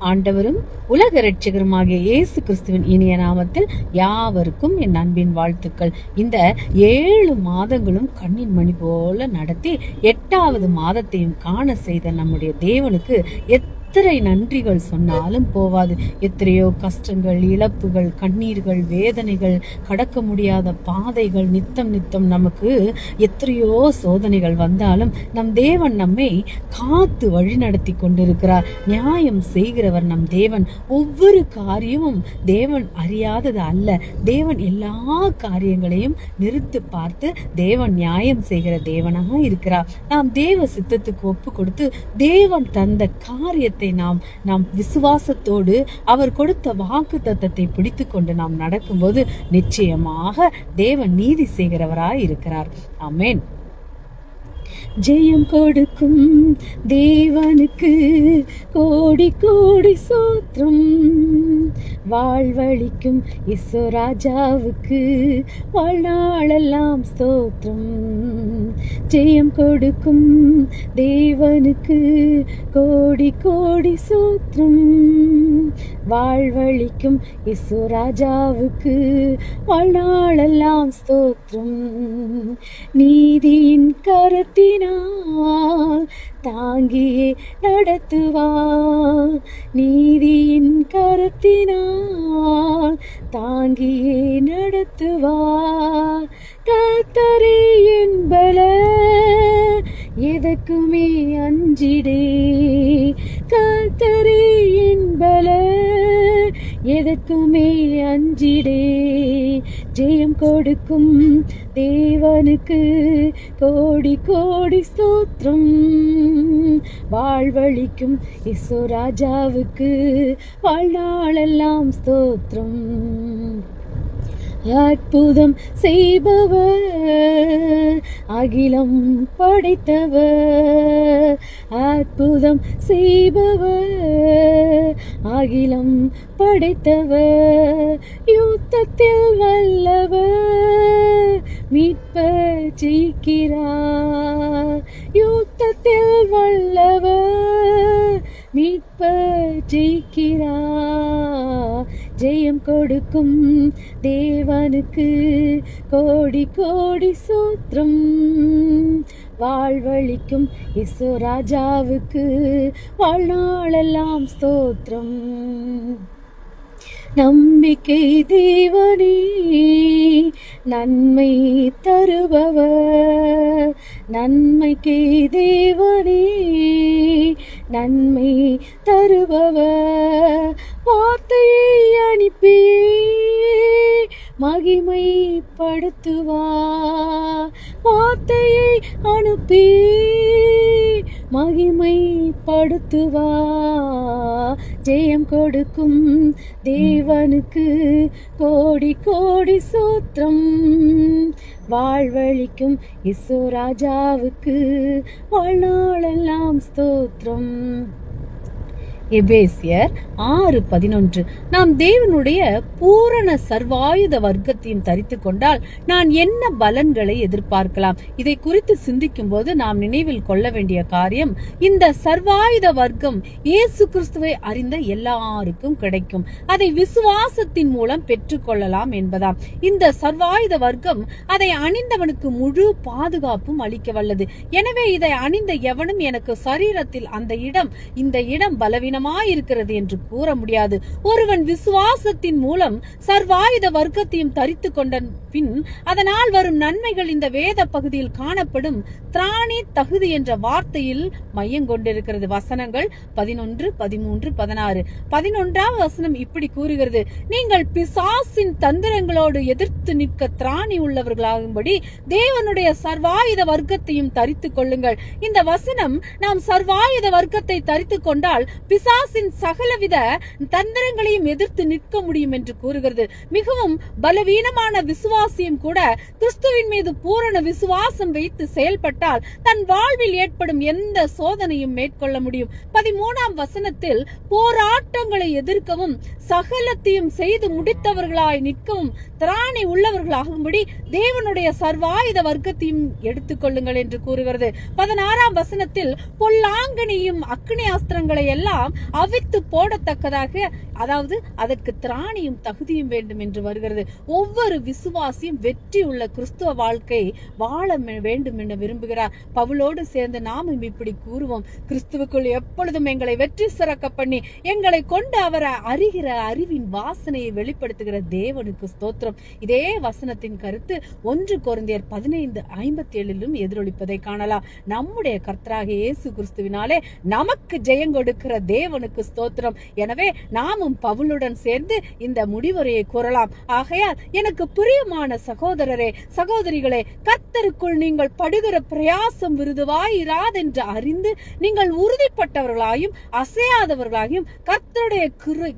ஆண்டவரும் உலக இரட்சகருமாகிய இயேசு கிறிஸ்துவின் இனிய நாமத்தில் யாவருக்கும் என் அன்பின் வாழ்த்துக்கள். இந்த 7 மாதங்களும் கண்ணின் மணி போல நடத்தி 8வது மாதத்தையும் காண செய்த நம்முடைய தேவனுக்கு எத்தனை நன்றிகள் சொன்னாலும் போவாது. எத்தனையோ கஷ்டங்கள், இழப்புகள், கண்ணீர்கள், வேதனைகள், கடக்க முடியாத பாதைகள், நித்தம் நமக்கு எத்தனையோ சோதனைகள் வந்தாலும் நம் தேவன் நம்மை காத்து வழி நடத்தி கொண்டிருக்கிறார். நியாயம் செய்கிறவர் நம் தேவன். ஒவ்வொரு காரியமும் தேவன் அறியாதது அல்ல. தேவன் எல்லா காரியங்களையும் நிறுத்து பார்த்து தேவன் நியாயம் செய்கிற தேவனாக இருக்கிறார். நாம் தேவ சித்தத்துக்கு ஒப்பு கொடுத்து தேவன் தந்த காரியத்தை நாம் விசுவாசத்தோடு அவர் கொடுத்த வாக்கு தத்தத்தை பிடித்து கொண்டு நாம் நடக்கும்போது நிச்சயமாக தேவன் நீதி செய்கிறவராய் இருக்கிறார். ஆமென். ஜெயம் கொடுக்கும் தேவனுக்கு கோடி கோடி சோத்திரம், வாழ்வழிக்கும் இயேசு ராஜாவுக்கு வாழ்நாளெல்லாம் ஸ்தோத்திரம். ஜெயம் கொடுக்கும் தேவனுக்கு கோடி கோடி சோத்திரம், வாழ்வழிக்கும் இயேசு ராஜாவுக்கு வாழ்நாளெல்லாம் ஸ்தோத்திரம். நீதியின் கரத்தினால் தாங்கியே நடத்துவார், நீதியின் கரத்தினால் தாங்கியே நடத்துவார். கர்த்தரே என் பலன், எதற்குமே அஞ்சிடே. கர்த்தரே என் பலன், எதற்குமே அஞ்சிடே. ஜெயம் கொடுக்கும் தேவனுக்கு கோடி கோடி ஸ்தோத்திரம், வாழ்வழிக்கும் இயேசு ராஜாவுக்கு வாழ்நாளெல்லாம் ஸ்தோத்திரம். அற்புதம் செய்பவர், அகிலம் படைத்தவர். அற்புதம் செய்பவர், அகிலம் படைத்தவர். யுத்தத்தில் வல்லவர், மீட்பர் ஜெயிக்கிறார். யுத்தத்தில் வல்லவர், மீட்பர் ஜெயிக்கிறார். ஜெயம் கொடுக்கும் தேவனுக்கு கோடி கோடி சோத்திரம், வாழ்வழிக்கும் இயேசு ராஜாவுக்கு வாழ்நாளெல்லாம் ஸ்தோத்திரம். நம்பிக்கை தேவனே, நன்மை தருபவர். நன்மைக்கு தேவனே, நன்மை தருபவர். வார்த்தையை அனுப்பி மகிமைப்படுத்துவார். வார்த்தையை அனுப்பி மகிமைப்படுத்துவார். ஜெயம் கொடுக்கும் தேவனுக்கு கோடி கோடி சோத்திரம், வாழ்வழிக்கும் இயேசு ராஜாவுக்கு வாழ்நாளெல்லாம் ஸ்தோத்திரம். எபேசியர் 6:11. நாம் தேவனுடைய பூரண சர்வாயுத வர்க்கத்தையும் தரித்து கொண்டால் நான் என்ன பலன்களை எதிர்பார்க்கலாம்? இதை குறித்து சிந்திக்கும் போது நாம் நினைவில் கொள்ள வேண்டிய காரியம், இந்த சர்வாயுத வர்க்கம் இயேசு கிறிஸ்துவை அறிந்த எல்லாருக்கும் கிடைக்கும். அதை விசுவாசத்தின் மூலம் பெற்றுக்கொள்ளலாம் என்பதாம். இந்த சர்வாயுத வர்க்கம் அதை அணிந்தவனுக்கு முழு பாதுகாப்பும் அளிக்க வல்லது. எனவே இதை அணிந்த எவனும் எனக்கு சரீரத்தில் இந்த இடம் பலவீனம் இருக்கிறது என்று கூற முடியாது. ஒருவன் விசுவாசத்தின் மூலம் சர்வாயுத வர்க்கத்தையும் தரித்து கொண்ட பின் அதனால் வரும் நன்மைகள் இந்த வேத பகுதியில் காணப்படும் திராணி தகுதி என்ற வார்த்தையில் மையம் கொண்டிருக்கிறது. வசனங்கள் 11, 13, 16. 11வது வசனம் இப்படி கூறுகிறது, நீங்கள் பிசாசின் தந்திரங்களோடு எதிர்த்து நிற்க திராணி உள்ளவர்களாகும்படி தேவனுடைய சர்வாயுத வர்க்கத்தையும் தரித்து கொள்ளுங்கள். இந்த வசனம் நாம் சர்வாயுத வர்க்கத்தை தரித்து கொண்டால் பிசாசின் சகலவித தந்திரங்களையும் எதிர்த்து நிற்க முடியும் என்று கூறுகிறது. மிகவும் பலவீனமான விசுவாச விசுவாசியும் கூட கிறிஸ்துவின் மீது பூரண விசுவாசம் வைத்து செயல்பட்டால் தன் வாழ்வில் ஏற்படும் எந்த சோதனையும் மேற்கொள்ள முடியும். 13ஆம் வசனத்தில் போராட்டங்களை எதிர்க்கவும் சகலத்தையும் செய்து முடித்தவர்களாய் நிற்கவும் திராணி உள்ளவர்களாகும்படி தேவனுடைய சர்வாயுத வர்க்கத்தையும் எடுத்துக்கொள்ளுங்கள் என்று கூறுகிறது. 16ஆம் வசனத்தில் பொல்லாங்கனியும் அக்னி அஸ்திரங்களை எல்லாம் அவித்து போடத்தக்கதாக, அதாவது அதற்கு திராணியும் தகுதியும் வேண்டும் என்று வருகிறது. ஒவ்வொரு விசுவாசியும் வெற்றி உள்ள கிறிஸ்துவ வாழ்க்கை வாழ வேண்டும் என விரும்புகிறார். பவுலோடு சேர்ந்து நாமும் இப்படி கூறுவோம்: கிறிஸ்துவுக்குள் எப்பொழுதும் எங்களை வெற்றி சிறக்க பண்ணி எங்களை கொண்டு அவரை அறிகிற அறிவின் வாசனையை வெளிப்படுத்துகிற தேவனுக்கு ஸ்தோத்திரம். இதே வசனத்தின் கருத்து 1 கொரிந்தியர் 15:57 எதிரொலிப்பதை காணலாம். நம்முடைய கர்த்தராகிய இயேசு கிறிஸ்துவினாலே நமக்கு ஜெயம் கொடுக்கிற தேவனுக்கு ஸ்தோத்திரம். எனவே நாமும் பவுலுடன் சேர்ந்து இந்த முடிவுரையை கூறலாம்: ஆகையால் எனக்கு பிரியமான சகோதரரே, சகோதரிகளே, கர்த்தருக்குள் நீங்கள் படுகிற பிரயாசம் விருதுவாயிராதென்று அறிந்து நீங்கள் உறுதிப்பட்டவர்களாயும் அசையாதவர்களாயும் கர்த்தருடைய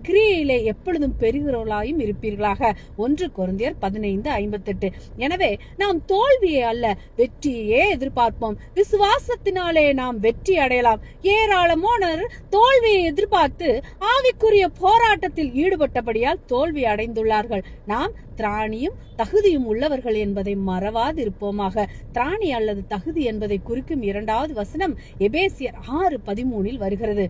கிரியையிலே எப்பொழுதும் பெறுகிறவர்களாயும் இருப்பீர்களாக. 1 கொரிந்தியர் 15:58. எனவே நாம் தோல்வியை அல்ல வெற்றியே எதிர்பார்ப்போம். விசுவாசத்தினாலே நாம் வெற்றி அடையலாம். ஏராளமானோர் தோல்வியை எதிர்பார்த்து ஆவிக்குரிய போராட்டத்தில் ஈடுபட்டபடியால் தோல்வி அடைந்துள்ளார்கள். நாம் திராணியும் தகுதியும் உள்ளவர்கள் என்பதை மறவாதிருப்போமாக. திராணி அல்லது தகுதி என்பதை குறிக்கும் 2வது வசனம் எபேசியர் 6:13 வருகிறது.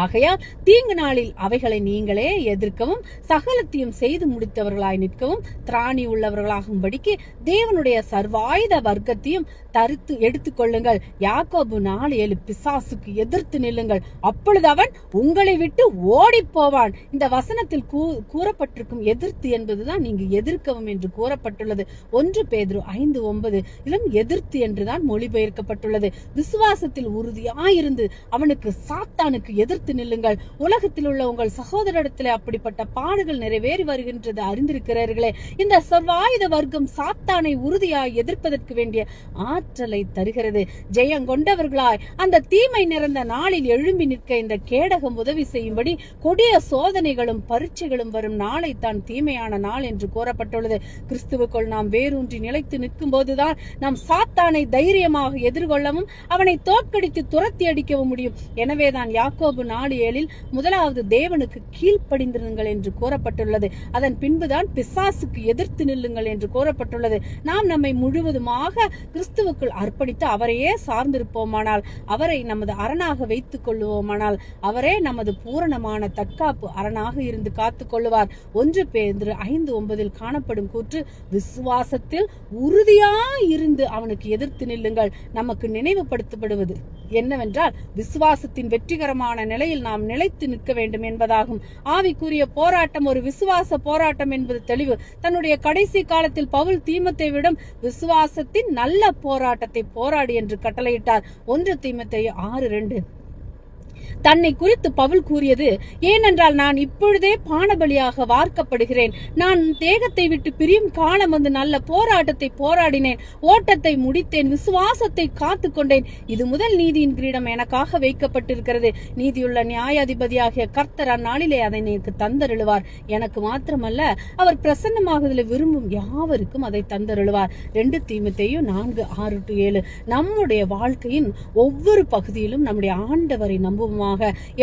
ஆகையால் தீங்கு நாளில் அவைகளை நீங்களே எதிர்க்கவும் சகலத்தையும் செய்து முடித்தவர்களாய் நிற்கவும் திராணி உள்ளவர்களாகும்படிக்கு தேவனுடைய சர்வாயுத வர்க்கத்தையும் தரித்து எடுத்துக்கொள்ளுங்கள். யாக்கோபு 4:7 பிசாசுக்கு எதிர்த்து நில்லுங்கள், அப்பொழுது அவன் உங்களை விட்டு ஓடி போவான். இந்த வசனத்தில் கூறப்பட்டிருக்கும் எதிர்த்து என்பதுதான் நீங்க எதிர்க்கவும் என்று கூறப்பட்டுள்ளது. 1 பேதுரு 5:9 இலும் எதிர்த்து என்றுதான் மொழிபெயர்க்கப்பட்டுள்ளது. விசுவாசத்தில் உறுதியாயிருந்து அவனுக்கு சாத்தானுக்கு எதிர்த்து நில்லுங்கள். உலகத்தில் உள்ள உங்கள் சகோதரிடத்தில் அப்படிப்பட்ட பாடுகள் நிறைவேறி வருகின்றது அறிந்திருக்கிறீர்களே. இந்த சர்வாயுத வர்க்கம் சாத்தானை உறுதியாய் எதிர்ப்பதற்கு வேண்டிய ஆற்றலை தருகிறது. ஜெயம் கொண்டவர்களாய் அந்த தீமை நிறைந்த நாளில் எழும்பி நிற்க இந்த கேடகம் உதவி செய்யும்படி கொடிய சோதனைகளும் பரீட்சைகளும் வரும் நாளை தான் தீமையான நாள் என்று கூறப்பட்டுள்ளது. கிறிஸ்துவுக்குள் நாம் வேரூன்றி நிலைத்து நிற்கும் போதுதான் நாம் சாத்தானை தைரியமாக எதிர்கொள்ளவும் அவனை தோற்கடித்து துரத்தி அடிக்கவும் முடியும். எனவேதான் யாக்கோபு 4:7 முதலாவது தேவனுக்கு கீழ்ப்படிந்திருங்கள் என்று கூறப்பட்டுள்ளது. அதன் பின்புதான் பிசாசுக்கு எதிர்த்து நில்லுங்கள் என்று கூறப்பட்டுள்ளது. நாம் நம்மை முழுவதுமாக கிறிஸ்துவுக்குள் அர்ப்பணித்து அவரையே சார்ந்திருப்போமானால், அவரை நமது அரணாக வைத்துக் கொள்ளுவோமானால், அவரே நமது பூரணமான தற்காப்பு அரணாக இருந்து காத்துக் கொள்ளுவார். 1 பேதுரு 5:9 காணப்படும் கூற்று விசுவாசத்தில் உறுதியாயிருந்து அவனுக்கு எதிர்த்து நில்லுங்கள் நமக்கு நினைவுபடுத்தப்படுவது என்னவென்றால் விசுவாசத்தின் வெற்றிகரமான நிலையில் நாம் நிலைத்து நிற்க வேண்டும் என்பதாகும். ஆவிக்குரிய போராட்டம் ஒரு விசுவாச போராட்டம் என்பது தெளிவு. தன்னுடைய கடைசி காலத்தில் பவுல் தீமோத்தேயுவிடம் விசுவாசத்தின் நல்ல போராட்டத்தை போராடி என்று கட்டளையிட்டார். 1 தீமோத்தேயு 6:2. தன்னை குறித்து பவுல் கூறியது: ஏனென்றால் நான் இப்பொழுதே பானபலியாக வார்க்கப்படுகிறேன். நான் தேகத்தை விட்டு பிரியும் காலம் வந்து நல்ல போராட்டத்தை போராடினேன், ஓட்டத்தை முடித்தேன், விசுவாசத்தை காத்து கொண்டேன். இது முதல் நீதியின் கிரீடம் எனக்காக வைக்கப்பட்டிருக்கிறது. நீதியுள்ள நியாயாதிபதியாகிய கர்த்தர் அந்நாளிலே அதை எனக்கு தந்தருளுவார். எனக்கு மாத்திரமல்ல, அவர் பிரசன்னமாகுதலை விரும்பும் யாவருக்கும் அதை தந்தருளுவார். 2 தீமோத்தேயு 4:6-7. நம்முடைய வாழ்க்கையின் ஒவ்வொரு பகுதியிலும் நம்முடைய ஆண்டவரை நம்புவோமாக.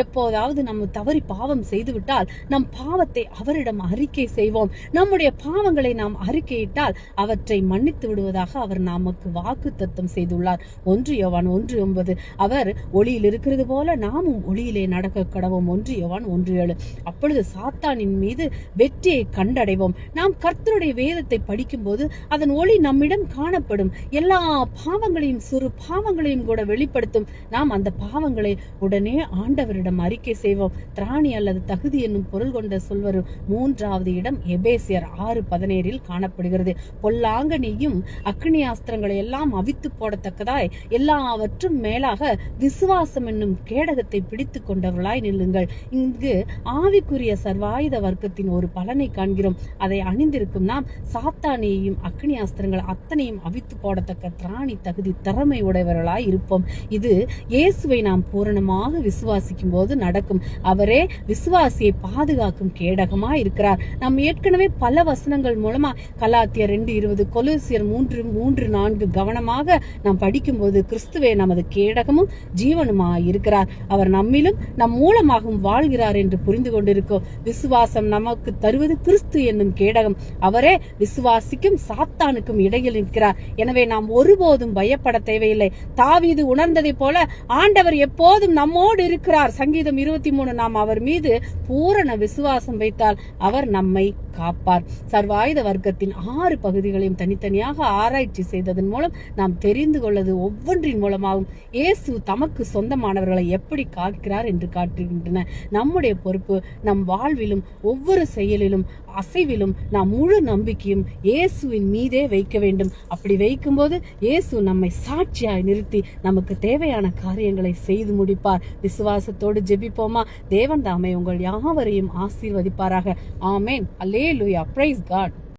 எப்போதாவது நம்ம தவறி பாவம் செய்துவிட்டால் நம் பாவத்தை அவரிடம் அறிக்கை செய்வோம். நம்முடைய பாவங்களை நாம் அறிக்கையிட்டால் அவற்றை மன்னித்து விடுவதாக அவர் நமக்கு வாக்கு தத்தம் செய்துள்ளார். 1 யோவான் 1:9. அவர் ஒளியில் இருக்கிறது போல நாமும் ஒளியிலே நடக்க கடவோம். 1 யோவான் 1:7. அப்பொழுது சாத்தானின் மீது வெற்றியை கண்டடைவோம். நாம் கர்த்தருடைய வேதத்தை படிக்கும் போது அதன் ஒளி நம்மிடம் காணப்படும். எல்லா பாவங்களையும் சிறு பாவங்களையும் கூட வெளிப்படுத்தும். நாம் அந்த பாவங்களை உடனே ஆண்டவரிடம் அறிக்கை செய்வோம். திராணி அல்லது தகுதி என்னும் பொருள் கொண்ட சொல்வரும் 3வது இடம் எபேசியர் 6:17 காணப்படுகிறது. பொல்லாங்கனியும் அக்னி அஸ்திரங்களை எல்லாம் அவித்து போடத்தக்கதாய் எல்லாவற்றும் மேலாக விசுவாசம் என்னும் கேடகத்தை பிடித்து கொண்டவர்களாய் நில்லுங்கள். இங்கு ஆவிக்குரிய சர்வாயுத வர்க்கத்தின் ஒரு பலனை காண்கிறோம். அதை அணிந்திருக்கும் நாம் சாத்தானியையும் அக்னி அஸ்திரங்கள் அத்தனையும் அவித்து போடத்தக்க திராணி தகுதி திறமை உடையவர்களாய் இருப்போம். இது இயேசுவை நாம் பூரணமாக விசுவாசிக்கும் போது நடக்கும். அவரே விசுவாசியை பாதுகாக்கும் கேடகமா இருக்கிறார். நாம் ஏற்கனவே பல வசனங்கள் மூலமா கலாத்தியர் 2:20, கொலோசியர் 3:4 கவனமாக நாம் படிக்கும்போது கிறிஸ்துவே நமது கேடகமும் ஜீவனுமா இருக்கிறார். அவர் நம்மிலும் நம் மூலமாகவும் வாழ்கிறார் என்று புரிந்து கொண்டிருக்கோம். விசுவாசம் நமக்கு தருவது கிறிஸ்து என்னும் கேடகம். அவரே விசுவாசிக்கும் சாத்தானுக்கும் இடையில் இருக்கிறார். எனவே நாம் ஒருபோதும் பயப்பட தேவையில்லை. தாவீது உணர்ந்ததை போல ஆண்டவர் எப்போதும் நம்மோடு இருக்கிறார். சங்கீதம் 23. நாம் அவர் மீது பூரண விசுவாசம் வைத்தால் அவர் நம்மை காப்பார். சர்வாயுத வர்க்கத்தின் 6 பகுதிகளையும் தனித்தனியாக ஆராய்ச்சி செய்ததன் மூலம் நாம் தெரிந்து கொள்ளது ஒவ்வொன்றின் மூலமாகவும் இயேசு தமக்கு சொந்தமானவர்களை எப்படி காக்கிறார் என்று காட்டுகின்றன. நம்முடைய பொறுப்பு நம் வாழ்விலும் ஒவ்வொரு செயலிலும் அசைவிலும் நாம் முழு நம்பிக்கையும் இயேசுவின் மீதே வைக்க வேண்டும். அப்படி வைக்கும்போது இயேசு நம்மை சாட்சியாய் நிறுத்தி நமக்கு தேவையான காரியங்களை செய்து முடிப்பார். விசுவாசத்தோடு ஜெபிப்போமா? தேவன் தாமே உங்கள் யாவரையும் ஆசீர்வதிப்பாராக. ஆமேன். அல்லேலூயா. Praise God.